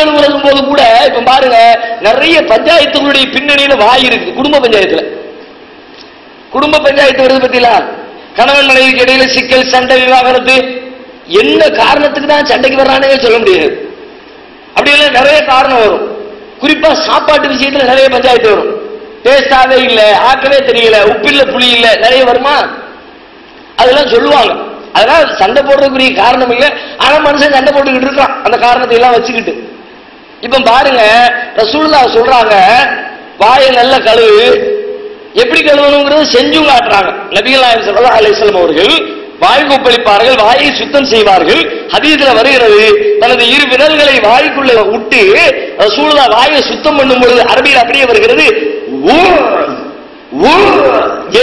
கழுவுறதும் போது கூட இப்ப பாருங்க, நிறைய பஞ்சாயத்துகளுடைய பின்னணியில வாய் இருக்கு. குடும்ப பஞ்சாயத்துல குடும்ப பஞ்சாயத்து வருது பத்தியா, கணவன் மனைவிக்கு இடையில சிக்கல், சண்டை, விவாகரத்து, என்ன காரணத்துக்கு தான் சண்டைக்கு வர்றானே சொல்ல முடியாது. அப்படியெல்லாம் நிறைய காரணம் வரும். குறிப்பா சாப்பாட்டு விஷயத்துல நிறைய பஞ்சாயத்து வரும். டேஸ்டாவே இல்ல, ஆக்கவே தெரியல, உப்பு இல்ல, புளி இல்ல, நிறைய வருமா, அதெல்லாம் சொல்லுவாங்க. அதனால சண்டை போடுறதுக்குரிய காரணம் இல்ல, ஆனா மனுஷன் சண்டை போட்டுக்கிட்டு இருக்கான் அந்த காரணத்தை எல்லாம் வச்சுக்கிட்டு. இப்ப பாருங்க, ரசூலுல்லாஹ் சொல்றாங்க வாயை நல்ல கழுவு. எப்படி கழுவணுங்கிறது செஞ்சும் காட்டுறாங்க. நபிகள் நாயகம் ஸல்லல்லாஹு அலைஹி வஸல்லம் அவர்கள் வாய் கொப்பளிப்பார்கள், வாயை சுத்தம் செய்வார்கள். ஹதீஸ்ல வருகிறது, தனது இரு விரல்களை வாய்க்குள்ள விட்டு ரசூலுல்லாஹ் வாயை சுத்தம் பண்ணும் பொழுது அரபியில் அப்படியே வருகிறது, ஊ ஊ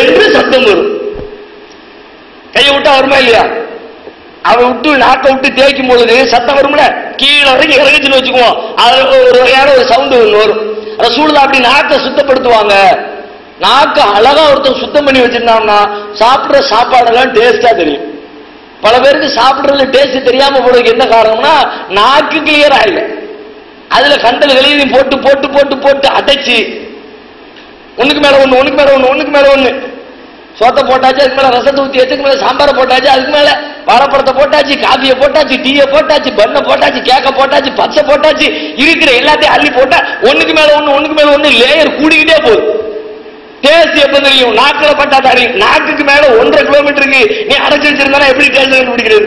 என்று சத்தம் வரும். கையை விட்டா வருமா இல்லையா? அவன் விட்டு நாக்கை விட்டு தேய்க்கும் பொழுது சத்தம் வரும்ல, கீழே வரைக்கும் இறங்கிச்சுன்னு வச்சுக்குவோம், அது ஒரு வகையான ஒரு சவுண்டு ஒன்று வரும். ரசூலுல்லாஹ் அப்படி நாக்கை சுத்தப்படுத்துவாங்க. நாக்கு அழகா ஒருத்தர் சுத்தம் பண்ணி வச்சிருந்தாங்கன்னா சாப்பிடுற சாப்பாடெல்லாம் டேஸ்டா தெரியும். பல பேருக்கு சாப்பிடுறதுல டேஸ்ட் தெரியாம போறதுக்கு என்ன காரணம்னா, நாக்கு கிளியரா இல்லை. அதுல கண்டல் வெளியும் போட்டு போட்டு போட்டு போட்டு அடைச்சு ஒண்ணுக்கு மேல ஒண்ணு, ஒண்ணுக்கு மேல ஒண்ணு, ஒண்ணுக்கு மேல ஒண்ணு, சோத்தை போட்டாச்சு, அதுக்கு மேல ரசத்தை ஊத்தி, அதுக்கு மேல சாம்பாரை போட்டாச்சு, அதுக்கு மேல வாழைப்பழத்தை போட்டாச்சு, காபியை போட்டாச்சு, டீயை போட்டாச்சு, பண்ணை போட்டாச்சு, கேக்க போட்டாச்சு, பச்சை போட்டாச்சு, இருக்கிற எல்லாத்தையும் அள்ளி போட்டா ஒண்ணுக்கு மேல ஒண்ணு, ஒண்ணுக்கு மேல ஒண்ணு, லேயர் கூடிக்கிட்டே போகுது. டேஸ்ட் எப்ப தெரியும்? நாக்குல பட்டா தெரியும். நாக்குக்கு மேல 1.5 கிலோமீட்டருக்கு நீ அடைச்சு வச்சிருந்தா எப்படி டேஸ்ட் கண்டுபிடிக்கிறது?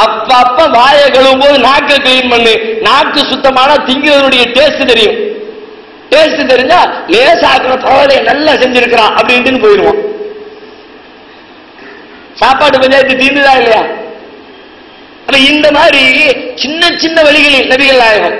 அப்ப வாயை கழுவும் போது நாக்கை கிளீன் பண்ணு. நாக்கு சுத்தமான திங்கிறதுடைய டேஸ்ட் தெரியும். டேஸ்ட் தெரிஞ்சா லேசாக்குற பரவாயில்ல, நல்லா செஞ்சிருக்கிறான் அப்படின்ட்டு போயிடுவோம். சாப்பாட்டு பஞ்சாயத்து தீர்ந்துதா இல்லையா? இந்த மாதிரி சின்ன சின்ன வழிகளில் நபிகள் நாயகம்